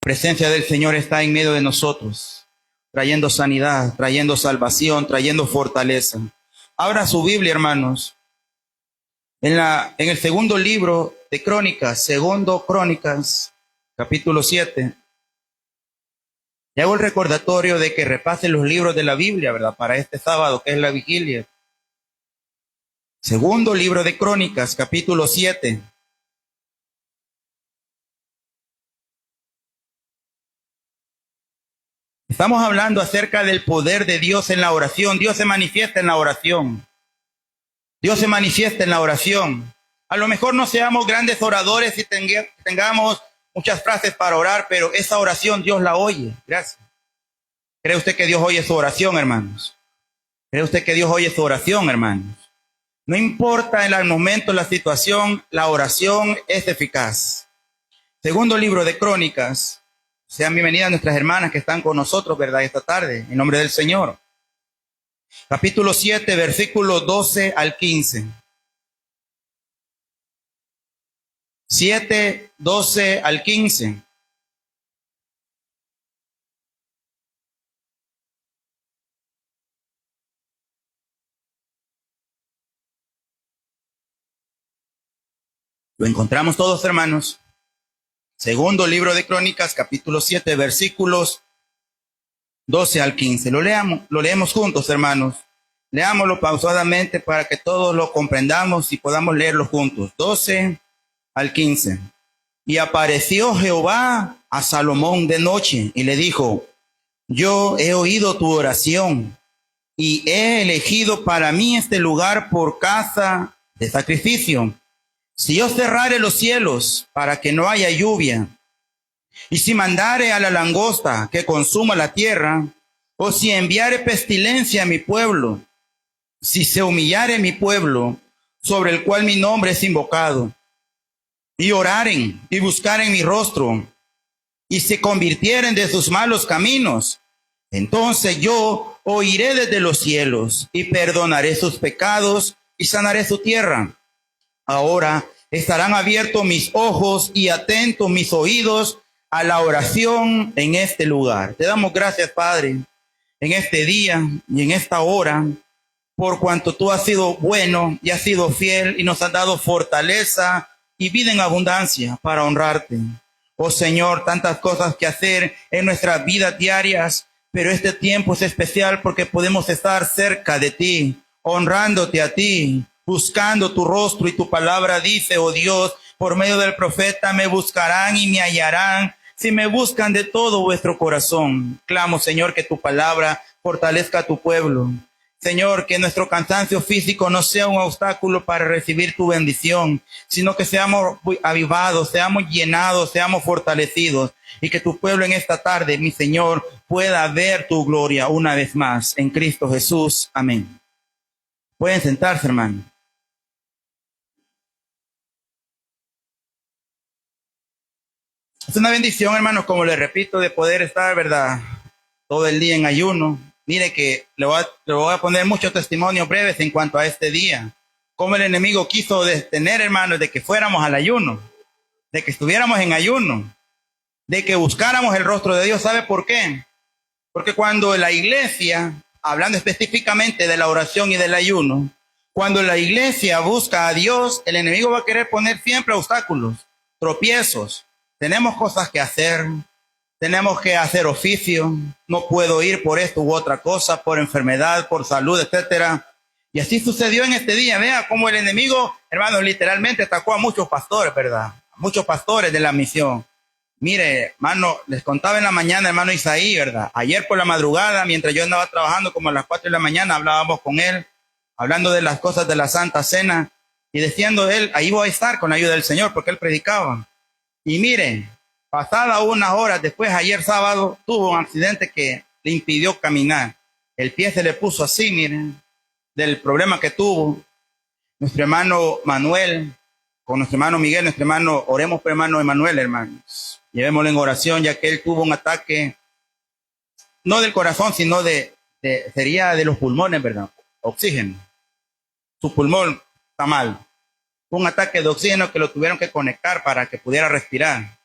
presencia del Señor está en medio de nosotros, trayendo sanidad, trayendo salvación, trayendo fortaleza. Abra su Biblia, hermanos, en el segundo libro de Crónicas, segundo Crónicas, capítulo 7. Le hago el recordatorio de que repase los libros de la Biblia, ¿verdad? Para este sábado, que es la vigilia. Segundo libro de Crónicas, capítulo 7. Estamos hablando acerca del poder de Dios en la oración. Dios se manifiesta en la oración. Dios se manifiesta en la oración. A lo mejor no seamos grandes oradores y tengamos muchas frases para orar, pero esa oración Dios la oye. Gracias. ¿Cree usted que Dios oye su oración, hermanos? ¿Cree usted que Dios oye su oración, hermanos? No importa en el momento, la situación, la oración es eficaz. Segundo libro de Crónicas. Sean bienvenidas nuestras hermanas que están con nosotros, ¿verdad? Esta tarde, en nombre del Señor. Capítulo 7, versículos 12 al 15. 7, 12 al 15. Lo encontramos todos, hermanos. Segundo libro de Crónicas, capítulo 7, versículos 12 al 15. Lo leemos juntos, hermanos. Leámoslo pausadamente para que todos lo comprendamos y podamos leerlo juntos. 12 al 15. Y apareció Jehová a Salomón de noche y le dijo: yo he oído tu oración y he elegido para mí este lugar por casa de sacrificio. Si yo cerrare los cielos para que no haya lluvia, y si mandare a la langosta que consuma la tierra, o si enviare pestilencia a mi pueblo, si se humillare mi pueblo, sobre el cual mi nombre es invocado, y oraren y buscaren mi rostro, y se convirtieren de sus malos caminos, entonces yo oiré desde los cielos, y perdonaré sus pecados, y sanaré su tierra. Ahora estarán abiertos mis ojos y atentos mis oídos a la oración en este lugar. Te damos gracias, Padre, en este día y en esta hora, por cuanto tú has sido bueno y has sido fiel y nos has dado fortaleza y vida en abundancia para honrarte. Oh Señor, tantas cosas que hacer en nuestras vidas diarias, pero este tiempo es especial porque podemos estar cerca de ti, honrándote a ti, buscando tu rostro, y tu palabra dice, oh Dios, por medio del profeta, me buscarán y me hallarán si me buscan de todo vuestro corazón. Clamo, Señor, que tu palabra fortalezca a tu pueblo. Señor, que nuestro cansancio físico no sea un obstáculo para recibir tu bendición, sino que seamos avivados, seamos llenados, seamos fortalecidos, y que tu pueblo en esta tarde, mi Señor, pueda ver tu gloria una vez más en Cristo Jesús. Amén. Pueden sentarse, hermano. Es una bendición, hermanos, como les repito, de poder estar, ¿verdad?, todo el día en ayuno. Mire que le voy a poner muchos testimonios breves en cuanto a este día. Cómo el enemigo quiso detener, hermanos, de que fuéramos al ayuno, de que estuviéramos en ayuno, de que buscáramos el rostro de Dios. ¿Sabe por qué? Porque cuando la iglesia, hablando específicamente de la oración y del ayuno, cuando la iglesia busca a Dios, el enemigo va a querer poner siempre obstáculos, tropiezos. Tenemos cosas que hacer, tenemos que hacer oficio, no puedo ir por esto u otra cosa, por enfermedad, por salud, etcétera. Y así sucedió en este día. Vea cómo el enemigo, hermanos, literalmente atacó a muchos pastores, ¿verdad? A muchos pastores de la misión. Mire, hermano, les contaba en la mañana, hermano Isaí, ¿verdad? Ayer por la madrugada, mientras yo andaba trabajando como a las 4 de la mañana, hablábamos con él, hablando de las cosas de la Santa Cena, y diciendo él, ahí voy a estar con la ayuda del Señor, porque él predicaba. Y miren, pasada unas horas después, ayer sábado, tuvo un accidente que le impidió caminar. El pie se le puso así, miren, del problema que tuvo. Nuestro hermano Manuel, con nuestro hermano Miguel, nuestro hermano, oremos por hermano Emanuel, hermanos. Llevémoslo en oración, ya que él tuvo un ataque, no del corazón, sino sería de los pulmones, ¿verdad? Oxígeno. Su pulmón está mal. Un ataque de oxígeno que lo tuvieron que conectar para que pudiera respirar.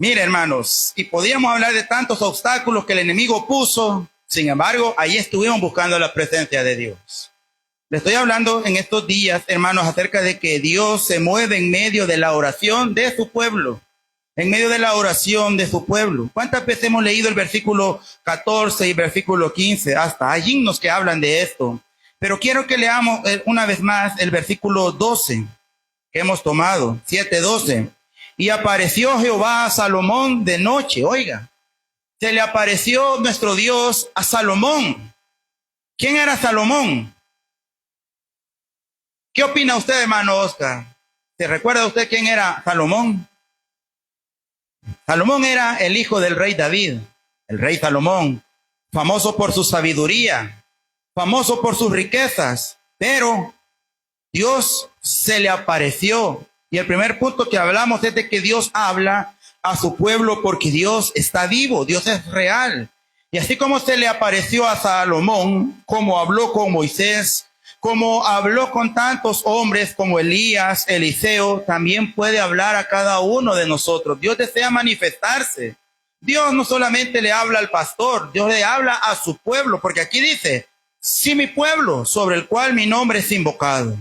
Mire, hermanos, y podíamos hablar de tantos obstáculos que el enemigo puso. Sin embargo, ahí estuvimos buscando la presencia de Dios. Le estoy hablando en estos días, hermanos, acerca de que Dios se mueve en medio de la oración de su pueblo. En medio de la oración de su pueblo. ¿Cuántas veces hemos leído el versículo 14 y versículo 15? Hasta hay himnos que hablan de esto. Pero quiero que leamos una vez más el versículo 12 que hemos tomado, 7:12. Y apareció Jehová a Salomón de noche. Oiga, se le apareció nuestro Dios a Salomón. ¿Quién era Salomón? ¿Qué opina usted, hermano Oscar? ¿Se recuerda usted quién era Salomón? Salomón era el hijo del rey David, el rey Salomón, famoso por su sabiduría, famoso por sus riquezas, pero Dios se le apareció. Y el primer punto que hablamos es de que Dios habla a su pueblo porque Dios está vivo, Dios es real. Y así como se le apareció a Salomón, como habló con Moisés, como habló con tantos hombres como Elías, Eliseo, también puede hablar a cada uno de nosotros. Dios desea manifestarse. Dios no solamente le habla al pastor, Dios le habla a su pueblo, porque aquí dice, sí, mi pueblo, sobre el cual mi nombre es invocado.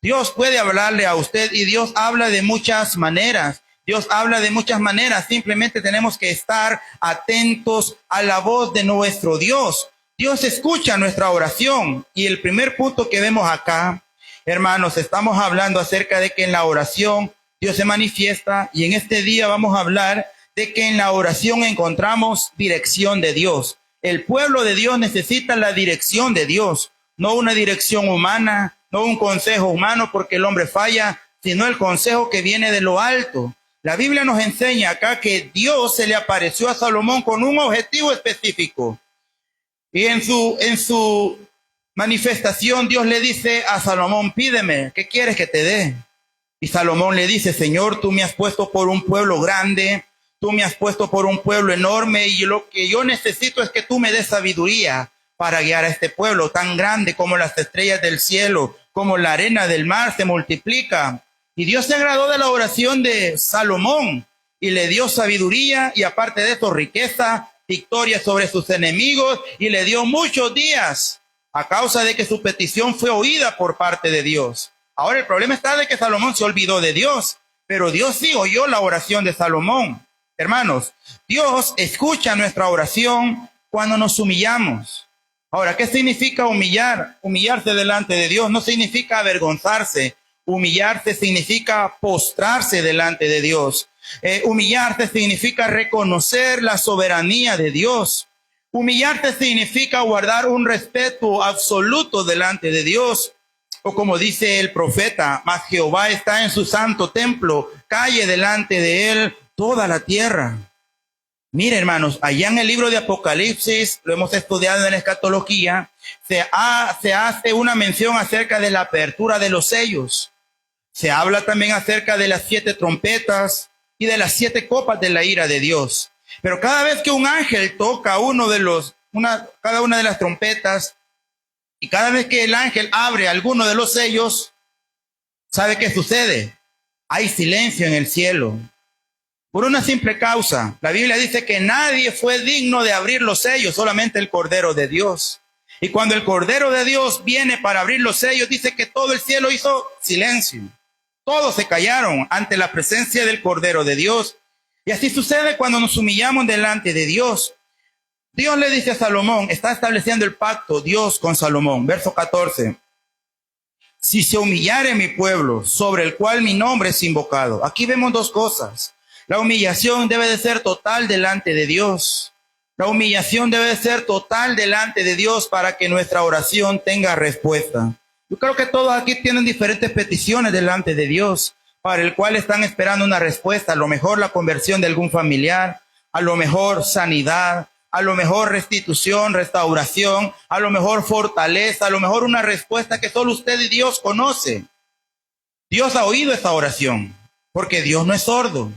Dios puede hablarle a usted y Dios habla de muchas maneras. Dios habla de muchas maneras. Simplemente tenemos que estar atentos a la voz de nuestro Dios. Dios escucha nuestra oración. Y el primer punto que vemos acá, hermanos, estamos hablando acerca de que en la oración Dios se manifiesta. Y en este día vamos a hablar de que en la oración encontramos dirección de Dios. El pueblo de Dios necesita la dirección de Dios, no una dirección humana, no un consejo humano porque el hombre falla, sino el consejo que viene de lo alto. La Biblia nos enseña acá que Dios se le apareció a Salomón con un objetivo específico. Y en su manifestación Dios le dice a Salomón, pídeme, ¿qué quieres que te dé? Y Salomón le dice, Señor, tú me has puesto por un pueblo grande, tú me has puesto por un pueblo enorme y lo que yo necesito es que tú me des sabiduría para guiar a este pueblo tan grande como las estrellas del cielo, como la arena del mar se multiplica. Y Dios se agradó de la oración de Salomón y le dio sabiduría y aparte de eso riqueza, victoria sobre sus enemigos y le dio muchos días a causa de que su petición fue oída por parte de Dios. Ahora el problema está de que Salomón se olvidó de Dios, pero Dios sí oyó la oración de Salomón. Hermanos, Dios escucha nuestra oración cuando nos humillamos. Ahora, ¿qué significa humillar? Humillarse delante de Dios no significa avergonzarse. Humillarse significa postrarse delante de Dios. Humillarse significa reconocer la soberanía de Dios. Humillarte significa guardar un respeto absoluto delante de Dios. O como dice el profeta, mas Jehová está en su santo templo, calle delante de él toda la tierra. Mire, hermanos, allá en el libro de Apocalipsis, lo hemos estudiado en la escatología, se hace una mención acerca de la apertura de los sellos. Se habla también acerca de las 7 trompetas y de las 7 copas de la ira de Dios. Pero cada vez que un ángel toca cada una de las trompetas y cada vez que el ángel abre alguno de los sellos, ¿sabe qué sucede? Hay silencio en el cielo. Por una simple causa, la Biblia dice que nadie fue digno de abrir los sellos, solamente el Cordero de Dios. Y cuando el Cordero de Dios viene para abrir los sellos, dice que todo el cielo hizo silencio. Todos se callaron ante la presencia del Cordero de Dios. Y así sucede cuando nos humillamos delante de Dios. Dios le dice a Salomón, está estableciendo el pacto Dios con Salomón. Verso 14. Si se humillare mi pueblo, sobre el cual mi nombre es invocado. Aquí vemos dos cosas. La humillación debe de ser total delante de Dios. La humillación debe de ser total delante de Dios para que nuestra oración tenga respuesta. Yo creo que todos aquí tienen diferentes peticiones delante de Dios, para el cual están esperando una respuesta. A lo mejor la conversión de algún familiar, a lo mejor sanidad, a lo mejor restitución, restauración, a lo mejor fortaleza, a lo mejor una respuesta que solo usted y Dios conoce. Dios ha oído esta oración, porque Dios no es sordo.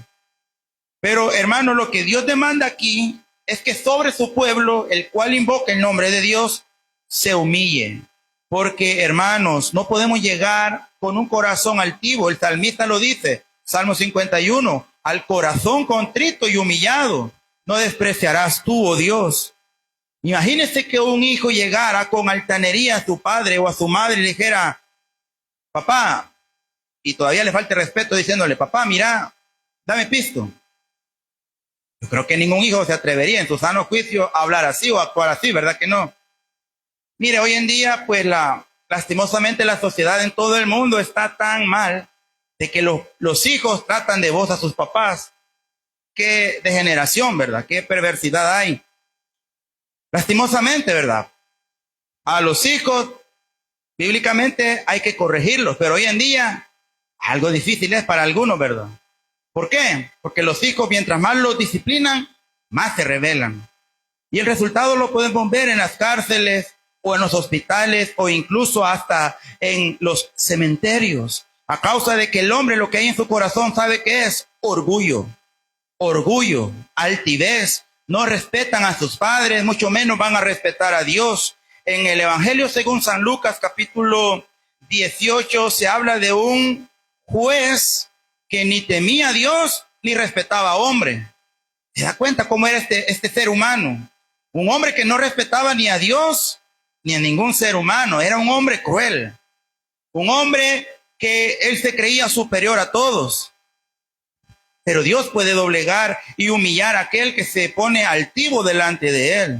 Pero, hermano, lo que Dios demanda aquí es que sobre su pueblo, el cual invoca el nombre de Dios, se humille. Porque, hermanos, no podemos llegar con un corazón altivo. El salmista lo dice, Salmo 51, al corazón contrito y humillado no despreciarás tú, oh Dios. Imagínese que un hijo llegara con altanería a su padre o a su madre y le dijera, papá, y todavía le falta respeto diciéndole, papá, mira, dame pisto. Yo creo que ningún hijo se atrevería en su sano juicio a hablar así o a actuar así, ¿verdad que no? Mire, hoy en día, pues lastimosamente la sociedad en todo el mundo está tan mal de que los hijos tratan de voz a sus papás. Qué degeneración, ¿verdad? Qué perversidad hay. Lastimosamente, ¿verdad? A los hijos, bíblicamente hay que corregirlos, pero hoy en día algo difícil es para algunos, ¿verdad? ¿Por qué? Porque los hijos, mientras más los disciplinan, más se rebelan. Y el resultado lo podemos ver en las cárceles o en los hospitales o incluso hasta en los cementerios, a causa de que el hombre lo que hay en su corazón sabe que es orgullo, altivez. No respetan a sus padres, mucho menos van a respetar a Dios. En el Evangelio según San Lucas, capítulo 18, se habla de un juez que ni temía a Dios ni respetaba a hombre. ¿Se da cuenta cómo era este ser humano? Un hombre que no respetaba ni a Dios ni a ningún ser humano. Era un hombre cruel. Un hombre que él se creía superior a todos. Pero Dios puede doblegar y humillar a aquel que se pone altivo delante de él.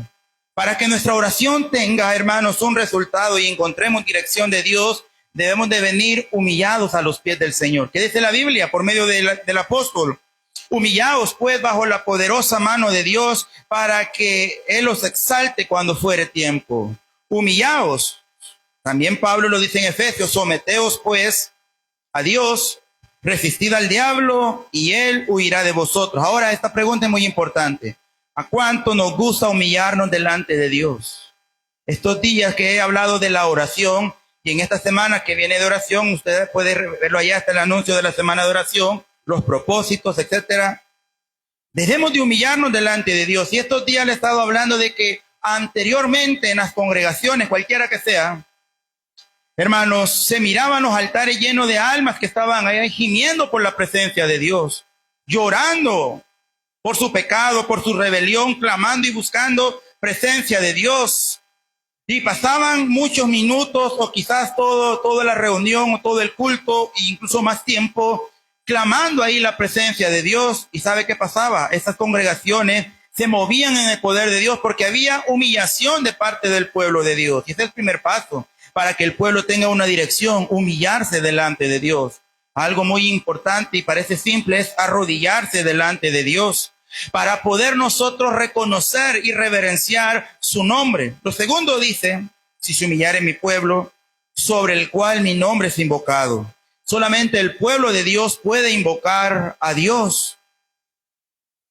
Para que nuestra oración tenga, hermanos, un resultado y encontremos dirección de Dios, debemos de venir humillados a los pies del Señor. ¿Qué dice la Biblia por medio del apóstol? Humillaos pues bajo la poderosa mano de Dios para que Él os exalte cuando fuere tiempo. Humillaos. También Pablo lo dice en Efesios, someteos pues a Dios, resistid al diablo y él huirá de vosotros. Ahora esta pregunta es muy importante. ¿A cuánto nos gusta humillarnos delante de Dios? Estos días que he hablado de la oración y en esta semana que viene de oración, ustedes pueden verlo allá, está el anuncio de la semana de oración, los propósitos, etcétera. Debemos de humillarnos delante de Dios. Y estos días le he estado hablando de que anteriormente en las congregaciones, cualquiera que sea, hermanos, se miraban los altares llenos de almas que estaban ahí gimiendo por la presencia de Dios, llorando por su pecado, por su rebelión, clamando y buscando presencia de Dios. Y pasaban muchos minutos o quizás toda la reunión o todo el culto, e incluso más tiempo, clamando ahí la presencia de Dios. ¿Y sabe qué pasaba? Esas congregaciones se movían en el poder de Dios porque había humillación de parte del pueblo de Dios. Y ese es el primer paso para que el pueblo tenga una dirección, humillarse delante de Dios. Algo muy importante y parece simple es arrodillarse delante de Dios para poder nosotros reconocer y reverenciar su nombre. Lo segundo dice, si se humillare mi pueblo, sobre el cual mi nombre es invocado. Solamente el pueblo de Dios puede invocar a Dios.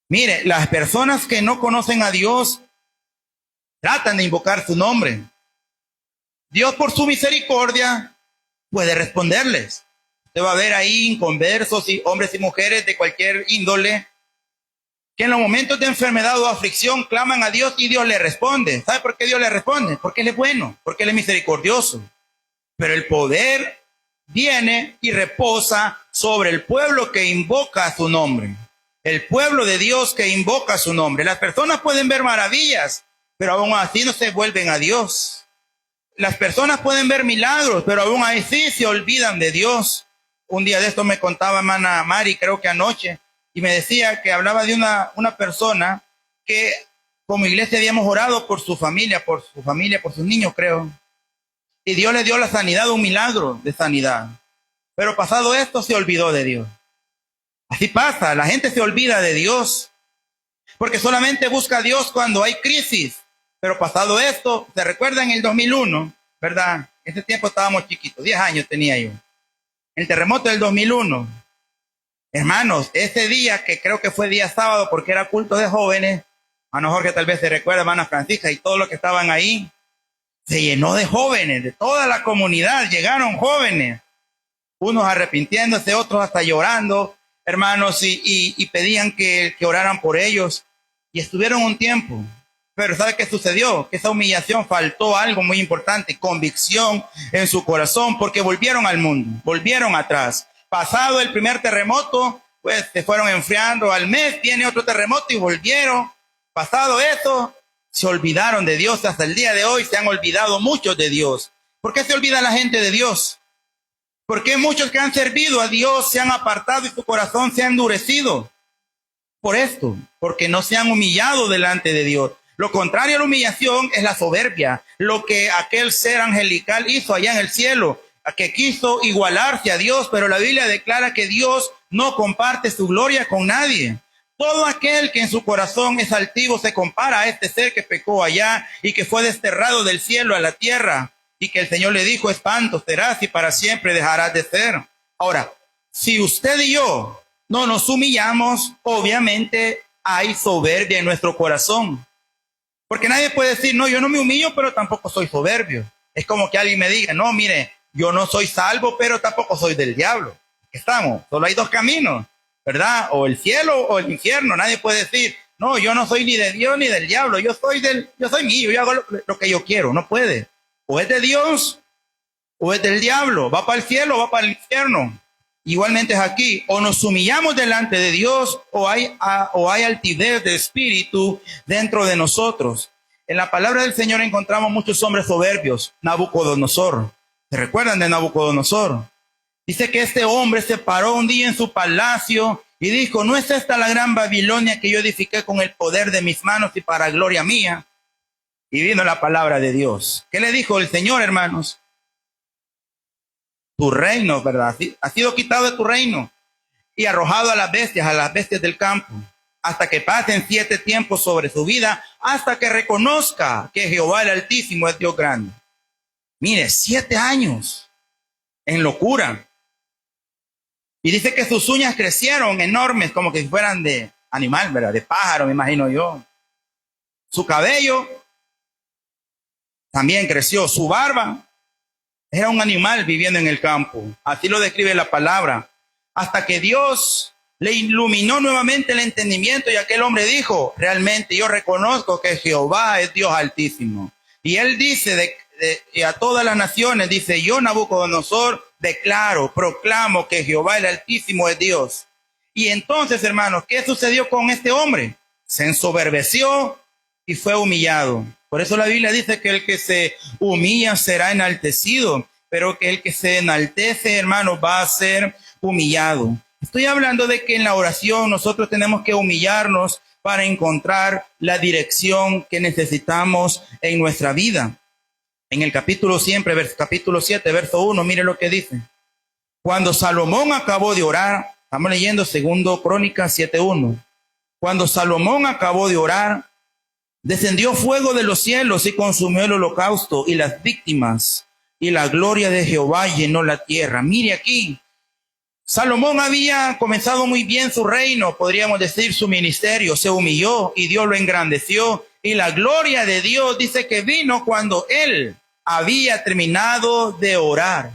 Mire, las personas que no conocen a Dios tratan de invocar su nombre. Dios por su misericordia puede responderles. Usted va a ver ahí inconversos y hombres y mujeres de cualquier índole que en los momentos de enfermedad o aflicción claman a Dios y Dios le responde. ¿Sabe por qué Dios le responde? Porque Él es bueno, porque Él es misericordioso. Pero el poder viene y reposa sobre el pueblo que invoca su nombre. El pueblo de Dios que invoca su nombre. Las personas pueden ver maravillas, pero aún así no se vuelven a Dios. Las personas pueden ver milagros, pero aún así se olvidan de Dios. Un día de esto me contaba hermana Mari, creo que anoche, y me decía que hablaba de una persona que como iglesia habíamos orado por su familia, por sus niños, creo. Y Dios le dio la sanidad, un milagro de sanidad. Pero pasado esto se olvidó de Dios. Así pasa, la gente se olvida de Dios, porque solamente busca a Dios cuando hay crisis. Pero pasado esto, ¿se recuerda en el 2001? ¿Verdad? Ese tiempo estábamos chiquitos, 10 años tenía yo. El terremoto del 2001. Hermanos, ese día, que creo que fue día sábado porque era culto de jóvenes, hermano Jorge tal vez se recuerda, hermana Francisca y todos los que estaban ahí, se llenó de jóvenes, de toda la comunidad, llegaron jóvenes. Unos arrepintiéndose, otros hasta llorando, hermanos, y pedían que oraran por ellos. Y estuvieron un tiempo. Pero ¿sabe qué sucedió? Que esa humillación faltó algo muy importante, convicción en su corazón, porque volvieron al mundo, volvieron atrás. Pasado el primer terremoto, pues se fueron enfriando. Al mes viene otro terremoto y volvieron. Pasado eso, se olvidaron de Dios. Hasta el día de hoy se han olvidado muchos de Dios. ¿Por qué se olvida la gente de Dios? Porque muchos que han servido a Dios se han apartado y su corazón se ha endurecido. Por esto, porque no se han humillado delante de Dios. Lo contrario a la humillación es la soberbia, lo que aquel ser angelical hizo allá en el cielo, que quiso igualarse a Dios, pero la Biblia declara que Dios no comparte su gloria con nadie. Todo aquel que en su corazón es altivo se compara a este ser que pecó allá y que fue desterrado del cielo a la tierra, y que el Señor le dijo: espanto serás y para siempre dejarás de ser. Ahora, si usted y yo no nos humillamos, obviamente hay soberbia en nuestro corazón. Porque nadie puede decir: no, yo no me humillo, pero tampoco soy soberbio. Es como que alguien me diga: no, mire, yo no soy salvo, pero tampoco soy del diablo. Estamos, solo hay dos caminos, ¿verdad? O el cielo o el infierno. Nadie puede decir: no, yo no soy ni de Dios ni del diablo, yo soy mío, yo hago lo que yo quiero. No puede. O es de Dios o es del diablo. Va para el cielo o va para el infierno. Igualmente es aquí: o nos humillamos delante de Dios o hay altivez de espíritu dentro de nosotros. En la palabra del Señor encontramos muchos hombres soberbios. Nabucodonosor. ¿Se recuerdan de Nabucodonosor? Dice que este hombre se paró un día en su palacio y dijo: ¿no es esta la gran Babilonia que yo edifiqué con el poder de mis manos y para gloria mía? Y vino la palabra de Dios. ¿Qué le dijo el Señor, hermanos? Tu reino, ¿verdad? Ha sido quitado de tu reino y arrojado a las bestias del campo, hasta que pasen 7 tiempos sobre su vida, hasta que reconozca que Jehová el Altísimo es Dios grande. Mire, 7 años en locura. Y dice que sus uñas crecieron enormes, como que si fueran de animal, ¿verdad? De pájaro, me imagino yo. Su cabello también creció, su barba. Era un animal viviendo en el campo. Así lo describe la palabra. Hasta que Dios le iluminó nuevamente el entendimiento y aquel hombre dijo: realmente yo reconozco que Jehová es Dios Altísimo. Y él dice a todas las naciones, dice: yo, Nabucodonosor, proclamo que Jehová el Altísimo es Dios. Y entonces, hermanos, ¿qué sucedió con este hombre? Se ensoberbeció y fue humillado. Por eso la Biblia dice que el que se humilla será enaltecido, pero que el que se enaltece, hermanos, va a ser humillado. Estoy hablando de que en la oración nosotros tenemos que humillarnos para encontrar la dirección que necesitamos en nuestra vida. En el capítulo 7, verso 1, mire lo que dice. Cuando Salomón acabó de orar, estamos leyendo 2 Crónicas 7:1. Cuando Salomón acabó de orar, descendió fuego de los cielos y consumió el holocausto y las víctimas, y la gloria de Jehová llenó la tierra. Mire aquí, Salomón había comenzado muy bien su reino, podríamos decir su ministerio, se humilló y Dios lo engrandeció, y la gloria de Dios dice que vino cuando él había terminado de orar.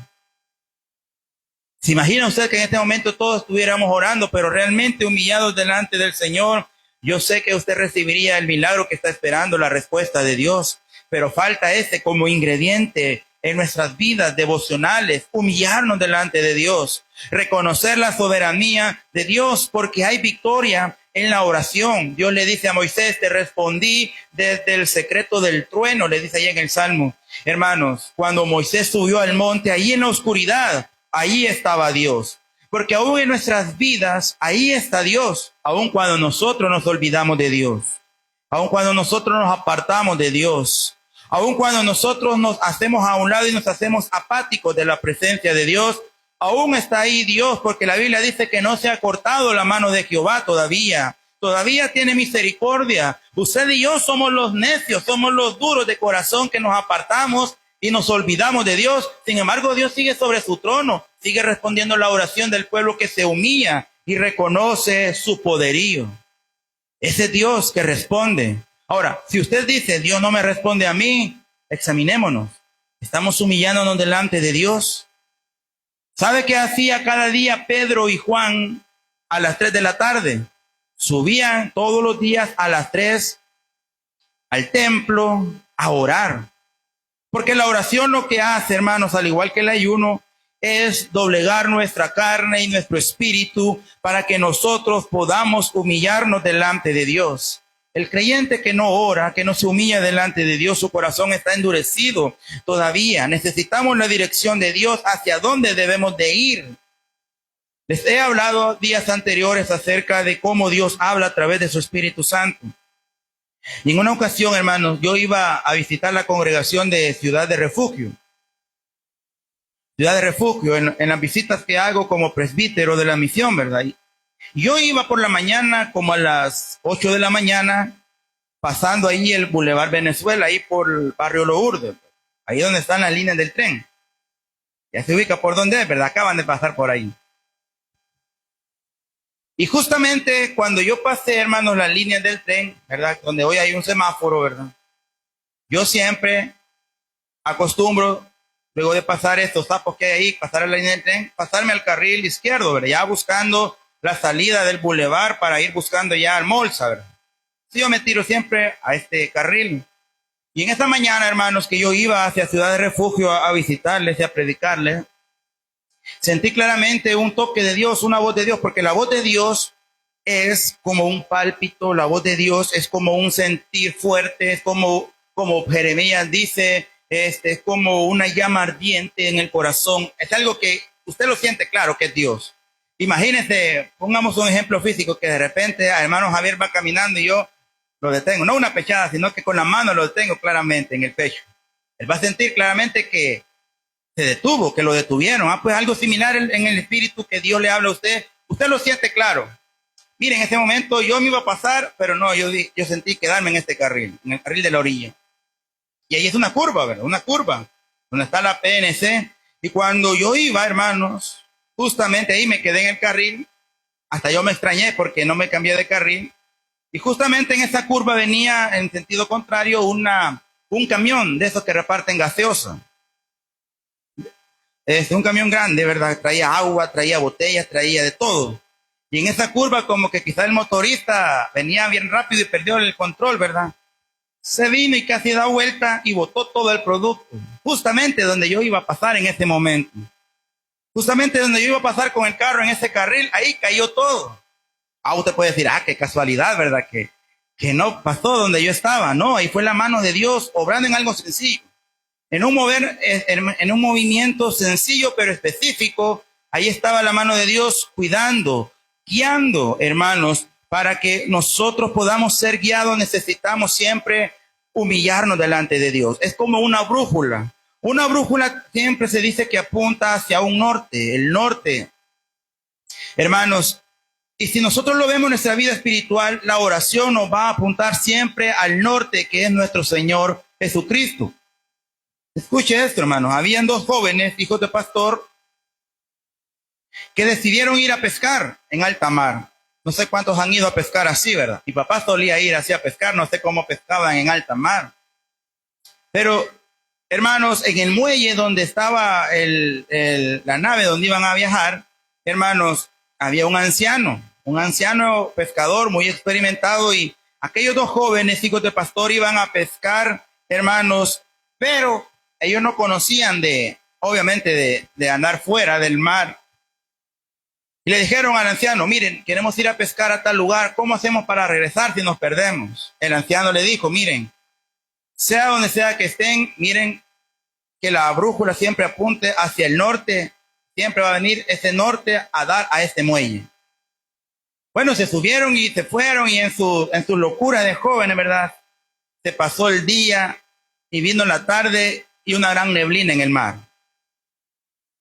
¿Se imagina usted que en este momento todos estuviéramos orando, pero realmente humillados delante del Señor? Yo sé que usted recibiría el milagro que está esperando, la respuesta de Dios, pero falta como ingrediente en nuestras vidas devocionales: humillarnos delante de Dios, reconocer la soberanía de Dios, porque hay victoria en la oración. Dios le dice a Moisés: te respondí desde el secreto del trueno, le dice ahí en el Salmo. Hermanos, cuando Moisés subió al monte, ahí en la oscuridad, ahí estaba Dios. Porque aún en nuestras vidas, ahí está Dios, aun cuando nosotros nos olvidamos de Dios, aun cuando nosotros nos apartamos de Dios, aun cuando nosotros nos hacemos a un lado y nos hacemos apáticos de la presencia de Dios, aún está ahí Dios, porque la Biblia dice que no se ha cortado la mano de Jehová todavía tiene misericordia. Usted y yo somos los necios, somos los duros de corazón que nos apartamos y nos olvidamos de Dios. Sin embargo, Dios sigue sobre su trono, sigue respondiendo la oración del pueblo que se humilla y reconoce su poderío. Ese Dios que responde. Ahora, si usted dice: Dios no me responde a mí, examinémonos. ¿Estamos humillándonos delante de Dios? ¿Sabe qué hacía cada día Pedro y Juan a las 3 de la tarde? Subían todos los días a las 3 al templo a orar. Porque la oración lo que hace, hermanos, al igual que el ayuno, es doblegar nuestra carne y nuestro espíritu para que nosotros podamos humillarnos delante de Dios. El creyente que no ora, que no se humilla delante de Dios, su corazón está endurecido todavía. Necesitamos la dirección de Dios hacia dónde debemos de ir. Les he hablado días anteriores acerca de cómo Dios habla a través de su Espíritu Santo. Y en una ocasión, hermanos, yo iba a visitar la congregación de Ciudad de Refugio. Ciudad de Refugio, en las visitas que hago como presbítero de la misión, ¿verdad? Y yo iba por la mañana, como a las 8 de la mañana, pasando ahí el Boulevard Venezuela, ahí por el barrio Lourdes, ahí donde están las líneas del tren. Ya se ubica por dónde es, ¿verdad? Acaban de pasar por ahí. Y justamente cuando yo pasé, hermanos, las líneas del tren, ¿verdad? Donde hoy hay un semáforo, ¿verdad? Yo siempre acostumbro, luego de pasar estos tapos que hay ahí, pasar a la línea del tren, pasarme al carril izquierdo, ¿verdad? Ya buscando la salida del bulevar para ir buscando ya al Molsa, ¿verdad? Sí, yo me tiro siempre a este carril. Y en esta mañana, hermanos, que yo iba hacia Ciudad de Refugio a visitarles y a predicarles, sentí claramente un toque de Dios, una voz de Dios, porque la voz de Dios es como un pálpito, la voz de Dios es como un sentir fuerte, es como Jeremías dice, es como una llama ardiente en el corazón. Es algo que usted lo siente claro que es Dios. Imagínese, pongamos un ejemplo físico, que de repente a hermano Javier va caminando y yo lo detengo, no una pechada, sino que con la mano lo detengo claramente en el pecho. Él va a sentir claramente que se detuvo, que lo detuvieron. Pues algo similar en el espíritu que Dios le habla a usted. Usted lo siente claro. Mire, en ese momento yo me iba a pasar, pero no, yo sentí quedarme en este carril, en el carril de la orilla. Y ahí es una curva, ¿verdad? Una curva, donde está la PNC. Y cuando yo iba, hermanos, justamente ahí me quedé en el carril. Hasta yo me extrañé porque no me cambié de carril. Y justamente en esa curva venía en sentido contrario un camión de esos que reparten gaseosa. Un camión grande, ¿verdad? Traía agua, traía botellas, traía de todo. Y en esa curva como que quizá el motorista venía bien rápido y perdió el control, ¿verdad? Se vino y casi da vuelta y botó todo el producto. Justamente donde yo iba a pasar en ese momento. Justamente donde yo iba a pasar con el carro en ese carril, ahí cayó todo. Usted puede decir, qué casualidad, ¿verdad? Que no pasó donde yo estaba. No, ahí fue la mano de Dios obrando en algo sencillo. En un movimiento sencillo pero específico, ahí estaba la mano de Dios cuidando, guiando, hermanos, para que nosotros podamos ser guiados. Necesitamos siempre humillarnos delante de Dios. Es como una brújula. Una brújula siempre se dice que apunta hacia un norte, el norte. Hermanos, y si nosotros lo vemos en nuestra vida espiritual, la oración nos va a apuntar siempre al norte, que es nuestro Señor Jesucristo. Escuche esto, hermanos. Habían dos jóvenes, hijos de pastor, que decidieron ir a pescar en alta mar. No sé cuántos han ido a pescar así, ¿verdad? Mi papá solía ir así a pescar, no sé cómo pescaban en alta mar. Pero, hermanos, en el muelle donde estaba la nave donde iban a viajar, hermanos, había un anciano pescador muy experimentado, y aquellos dos jóvenes, hijos de pastor, iban a pescar, hermanos, pero ellos no conocían obviamente de andar fuera del mar. Y le dijeron al anciano, miren, queremos ir a pescar a tal lugar, ¿cómo hacemos para regresar si nos perdemos? El anciano le dijo, miren, sea donde sea que estén, miren que la brújula siempre apunte hacia el norte, siempre va a venir ese norte a dar a este muelle. Bueno, se subieron y se fueron, y en su locura de jóvenes, ¿verdad? Se pasó el día y vino la tarde y una gran neblina en el mar.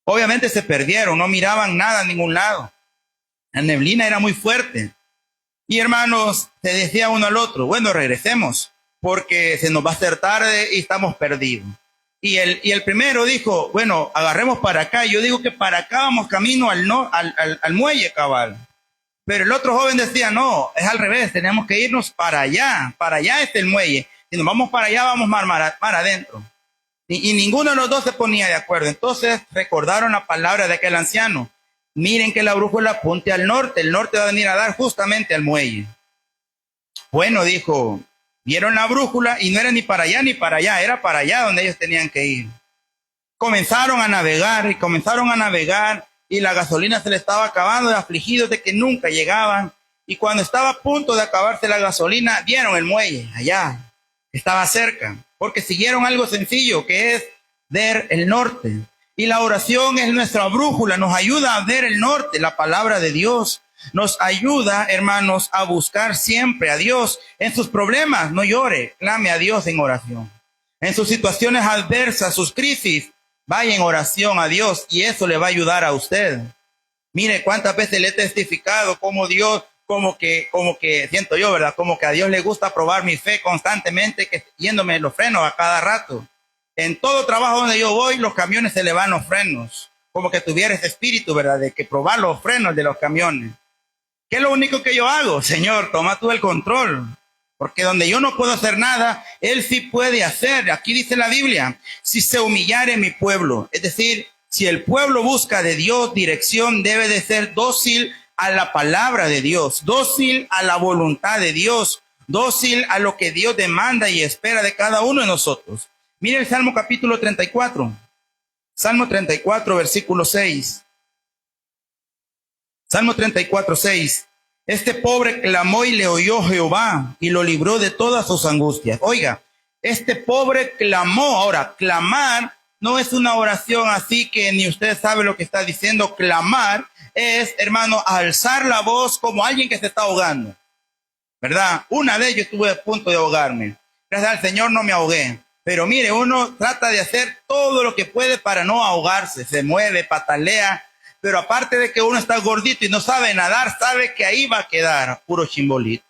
Obviamente se perdieron, no miraban nada a ningún lado. La neblina era muy fuerte. Y hermanos, se decía uno al otro, bueno, regresemos, porque se nos va a hacer tarde y estamos perdidos. Y el primero dijo, bueno, agarremos para acá. Yo digo que para acá vamos camino al muelle cabal. Pero el otro joven decía, no, es al revés, tenemos que irnos para allá está el muelle. Si nos vamos para allá, vamos mar adentro. Y ninguno de los dos se ponía de acuerdo. Entonces recordaron la palabra de aquel anciano. Miren que la brújula apunte al norte. El norte va a venir a dar justamente al muelle. Bueno, dijo, vieron la brújula y no era ni para allá, era para allá donde ellos tenían que ir. Comenzaron a navegar y la gasolina se le estaba acabando, de afligidos de que nunca llegaban. Y cuando estaba a punto de acabarse la gasolina, vieron el muelle allá, estaba cerca, porque siguieron algo sencillo, que es ver el norte. Y la oración es nuestra brújula, nos ayuda a ver el norte. La palabra de Dios nos ayuda, hermanos, a buscar siempre a Dios en sus problemas. No llore, clame a Dios en oración. En sus situaciones adversas, sus crisis, vaya en oración a Dios y eso le va a ayudar a usted. Mire cuántas veces le he testificado cómo Dios, como que siento yo, ¿verdad? Como que a Dios le gusta probar mi fe constantemente, que yéndome los frenos a cada rato. En todo trabajo donde yo voy, los camiones se le van los frenos. Como que tuviera ese espíritu, ¿verdad? De que probar los frenos de los camiones. ¿Qué es lo único que yo hago? Señor, toma tú el control. Porque donde yo no puedo hacer nada, Él sí puede hacer. Aquí dice la Biblia, si se humillare mi pueblo, es decir, si el pueblo busca de Dios dirección, debe de ser dócil a la palabra de Dios, dócil a la voluntad de Dios, dócil a lo que Dios demanda y espera de cada uno de nosotros. Mire el Salmo capítulo 34, Salmo 34, versículo 6. Salmo 34, 6. Este pobre clamó y le oyó Jehová y lo libró de todas sus angustias. Oiga, este pobre clamó. Ahora, clamar no es una oración así que ni usted sabe lo que está diciendo. Clamar es, hermano, alzar la voz como alguien que se está ahogando, ¿verdad? Una vez yo estuve a punto de ahogarme. Gracias al Señor no me ahogué. Pero mire, uno trata de hacer todo lo que puede para no ahogarse. Se mueve, patalea. Pero aparte de que uno está gordito y no sabe nadar, sabe que ahí va a quedar puro chimbolito.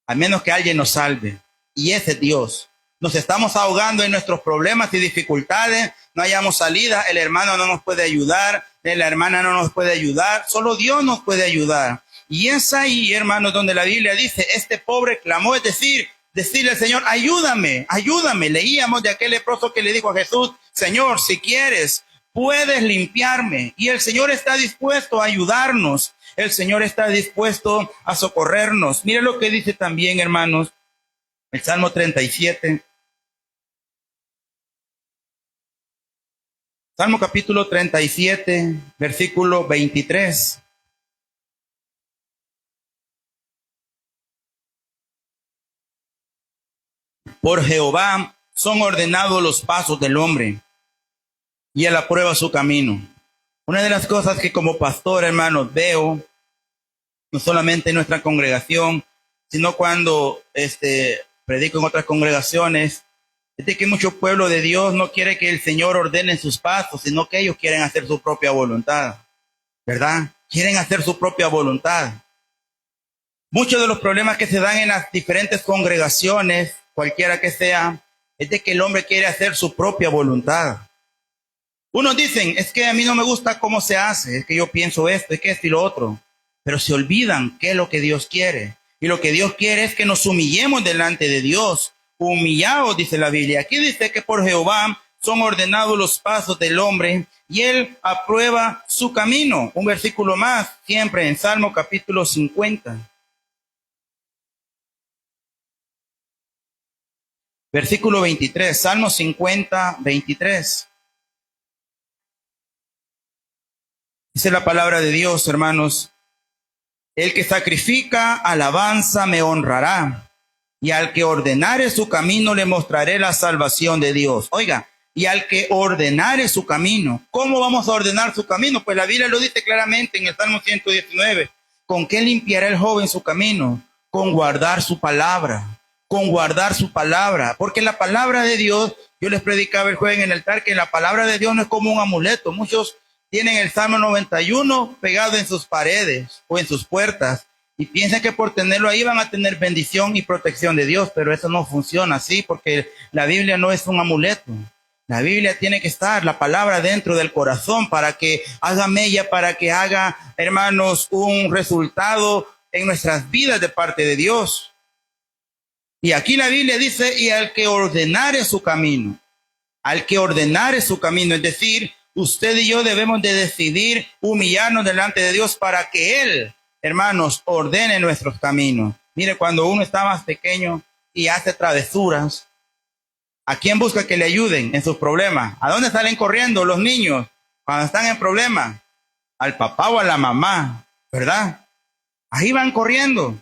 A menos que alguien nos salve. Y ese es Dios. Nos estamos ahogando en nuestros problemas y dificultades. No hayamos salida. El hermano no nos puede ayudar. La hermana no nos puede ayudar. Solo Dios nos puede ayudar. Y es ahí, hermanos, donde la Biblia dice, este pobre clamó, es decir, decirle al Señor, ayúdame, ayúdame. Leíamos de aquel leproso que le dijo a Jesús, Señor, si quieres, puedes limpiarme. Y el Señor está dispuesto a ayudarnos. El Señor está dispuesto a socorrernos. Mire lo que dice también, hermanos, el Salmo 37. Salmo capítulo 37, versículo 23. Por Jehová son ordenados los pasos del hombre, y él aprueba su camino. Una de las cosas que como pastor, hermanos, veo, no solamente en nuestra congregación, sino cuando predico en otras congregaciones, es de que mucho pueblo de Dios no quiere que el Señor ordene sus pasos, sino que ellos quieren hacer su propia voluntad, ¿verdad? Quieren hacer su propia voluntad. Muchos de los problemas que se dan en las diferentes congregaciones, cualquiera que sea, es de que el hombre quiere hacer su propia voluntad. Unos dicen, es que a mí no me gusta cómo se hace, es que yo pienso esto, es que esto y lo otro. Pero se olvidan qué es lo que Dios quiere. Y lo que Dios quiere es que nos humillemos delante de Dios. Humillaos, dice la Biblia. Aquí dice que por Jehová son ordenados los pasos del hombre y él aprueba su camino. Un versículo más, siempre en Salmo capítulo 50. Versículo 23, Salmo 50, 23. Dice la palabra de Dios, hermanos, el que sacrifica alabanza me honrará, y al que ordenare su camino le mostraré la salvación de Dios. Oiga, y al que ordenare su camino. ¿Cómo vamos a ordenar su camino? Pues la Biblia lo dice claramente en el Salmo 119. ¿Con qué limpiará el joven su camino? Con guardar su palabra. Con guardar su palabra. Porque la palabra de Dios, yo les predicaba el jueves en el altar, que la palabra de Dios no es como un amuleto. Muchos tienen el Salmo 91 pegado en sus paredes o en sus puertas y piensan que por tenerlo ahí van a tener bendición y protección de Dios, pero eso no funciona así porque la Biblia no es un amuleto. La Biblia tiene que estar, la palabra dentro del corazón para que haga mella, para que haga, hermanos, un resultado en nuestras vidas de parte de Dios. Y aquí la Biblia dice, y al que ordenare su camino, es decir, usted y yo debemos de decidir humillarnos delante de Dios para que Él, hermanos, ordene nuestros caminos. Mire, cuando uno está más pequeño y hace travesuras, ¿A quién busca que le ayuden en sus problemas? ¿A dónde salen corriendo los niños cuando están en problemas? Al papá o a la mamá, ¿verdad? Ahí van corriendo.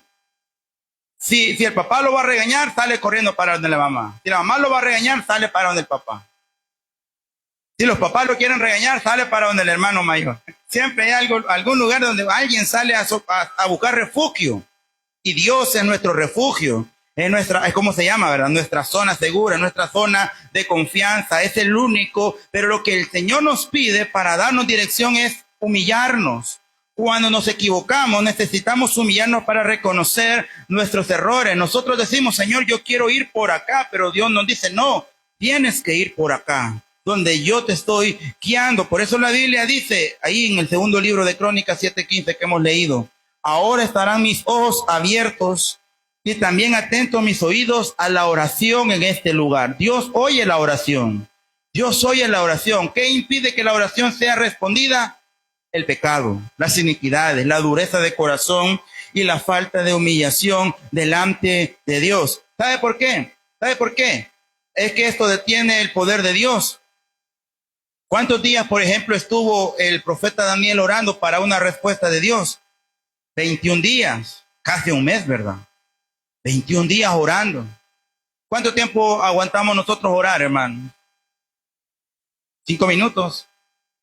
Si el papá lo va a regañar, sale corriendo para donde la mamá. Si la mamá lo va a regañar, sale para donde el papá. Si los papás lo quieren regañar, sale para donde el hermano mayor. Siempre hay algún lugar donde alguien sale a buscar refugio. Y Dios es nuestro refugio. Es como se llama, ¿verdad? Nuestra zona segura, nuestra zona de confianza. Es el único. Pero lo que el Señor nos pide para darnos dirección es humillarnos. Cuando nos equivocamos, necesitamos humillarnos para reconocer nuestros errores. Nosotros decimos, Señor, yo quiero ir por acá, pero Dios nos dice, no, tienes que ir por acá, donde yo te estoy guiando. Por eso la Biblia dice, ahí en el segundo libro de Crónicas 7:15 que hemos leído, ahora estarán mis ojos abiertos y también atentos mis oídos a la oración en este lugar. Dios oye la oración. Dios oye la oración. ¿Qué impide que la oración sea respondida? El pecado, las iniquidades, la dureza de corazón y la falta de humillación delante de Dios. ¿Sabe por qué? ¿Sabe por qué? Es que esto detiene el poder de Dios. ¿Cuántos días, por ejemplo, estuvo el profeta Daniel orando para una respuesta de Dios? 21 días, casi un mes, ¿verdad? 21 días orando. ¿Cuánto tiempo aguantamos nosotros orar, hermano? 5 minutos.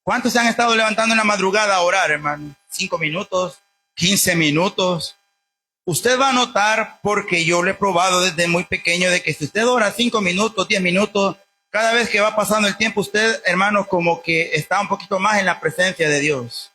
¿Cuántos se han estado levantando en la madrugada a orar, hermano? 5 minutos, 15 minutos. Usted va a notar, porque yo lo he probado desde muy pequeño, de que si usted ora 5 minutos, 10 minutos, cada vez que va pasando el tiempo, usted, hermano, como que está un poquito más en la presencia de Dios.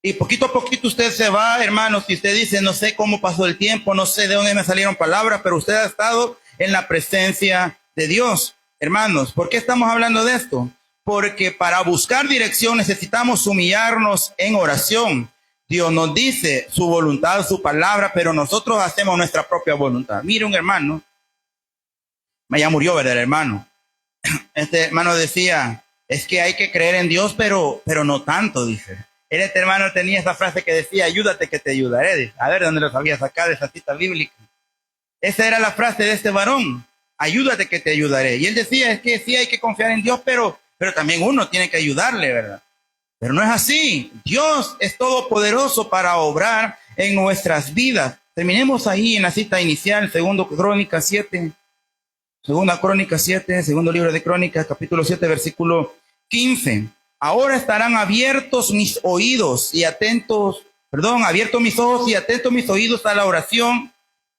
Y poquito a poquito usted se va, hermano, si usted dice, no sé cómo pasó el tiempo, no sé de dónde me salieron palabras, pero usted ha estado en la presencia de Dios. Hermanos, ¿por qué estamos hablando de esto? Porque para buscar dirección necesitamos humillarnos en oración. Dios nos dice su voluntad, su palabra, pero nosotros hacemos nuestra propia voluntad. Mire, un hermano, ya murió, ¿verdad, el hermano? Este hermano decía, es que hay que creer en Dios, pero no tanto, dice. Este hermano tenía esa frase que decía, ayúdate que te ayudaré. Dice. A ver, ¿dónde lo sabía sacar de esa cita bíblica? Esa era la frase de este varón, ayúdate que te ayudaré. Y él decía, es que sí hay que confiar en Dios, pero también uno tiene que ayudarle, ¿verdad? Pero no es así. Dios es todopoderoso para obrar en nuestras vidas. Terminemos ahí en la cita inicial, segunda Crónica 7, segundo libro de Crónicas, capítulo 7, versículo 15. Ahora estarán abiertos mis oídos y atentos, abiertos mis ojos y atentos mis oídos a la oración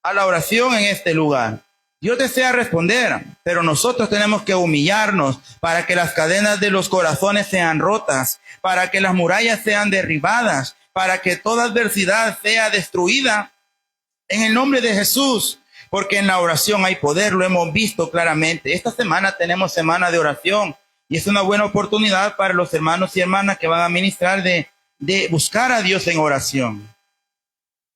en este lugar. Dios desea responder, pero nosotros tenemos que humillarnos para que las cadenas de los corazones sean rotas, para que las murallas sean derribadas, para que toda adversidad sea destruida en el nombre de Jesús, porque en la oración hay poder, lo hemos visto claramente. Esta semana tenemos semana de oración y es una buena oportunidad para los hermanos y hermanas que van a ministrar de buscar a Dios en oración.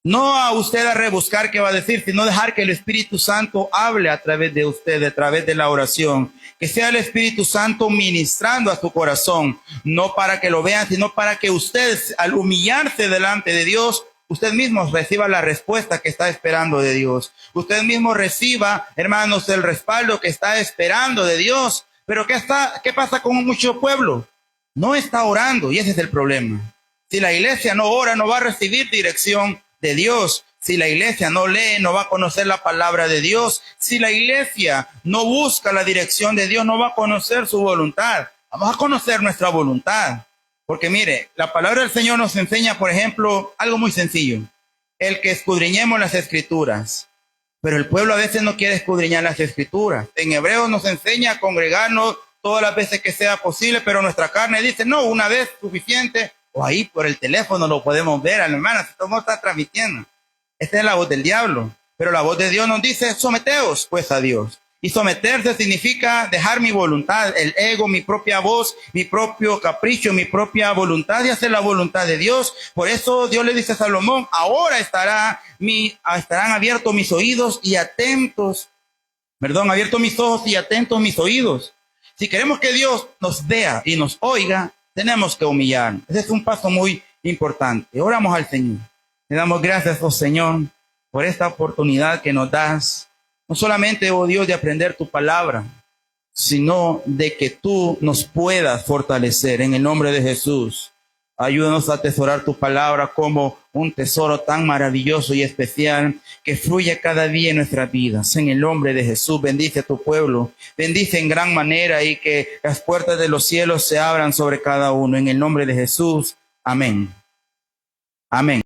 No a usted a rebuscar qué va a decir, sino dejar que el Espíritu Santo hable a través de usted, a través de la oración. Que sea el Espíritu Santo ministrando a su corazón, no para que lo vean, sino para que usted, al humillarse delante de Dios, usted mismo reciba la respuesta que está esperando de Dios. Usted mismo reciba, hermanos, el respaldo que está esperando de Dios. Pero ¿qué pasa con mucho pueblo? No está orando, y ese es el problema. Si la iglesia no ora, no va a recibir dirección de Dios. Si la iglesia no lee, no va a conocer la palabra de Dios. Si la iglesia no busca la dirección de Dios, no va a conocer su voluntad. Vamos a conocer nuestra voluntad. Porque mire, la palabra del Señor nos enseña, por ejemplo, algo muy sencillo. El que escudriñemos las escrituras. Pero el pueblo a veces no quiere escudriñar las escrituras. En Hebreos nos enseña a congregarnos todas las veces que sea posible, pero nuestra carne dice, no, una vez suficiente. O ahí por el teléfono lo podemos ver, hermanas, si todo está transmitiendo. Esta es la voz del diablo. Pero la voz de Dios nos dice, someteos pues a Dios. Y someterse significa dejar mi voluntad, el ego, mi propia voz, mi propio capricho, mi propia voluntad de hacer la voluntad de Dios. Por eso Dios le dice a Salomón, ahora estarán abiertos mis oídos y atentos, abiertos mis ojos y atentos mis oídos. Si queremos que Dios nos vea y nos oiga, tenemos que humillar. Ese es un paso muy importante. Oramos al Señor. Le damos gracias, oh Señor, por esta oportunidad que nos das. No solamente, oh Dios, de aprender tu palabra, sino de que tú nos puedas fortalecer en el nombre de Jesús. Ayúdanos a atesorar tu palabra como un tesoro tan maravilloso y especial que fluye cada día en nuestras vidas. En el nombre de Jesús, bendice a tu pueblo, bendice en gran manera y que las puertas de los cielos se abran sobre cada uno. En el nombre de Jesús, amén. Amén.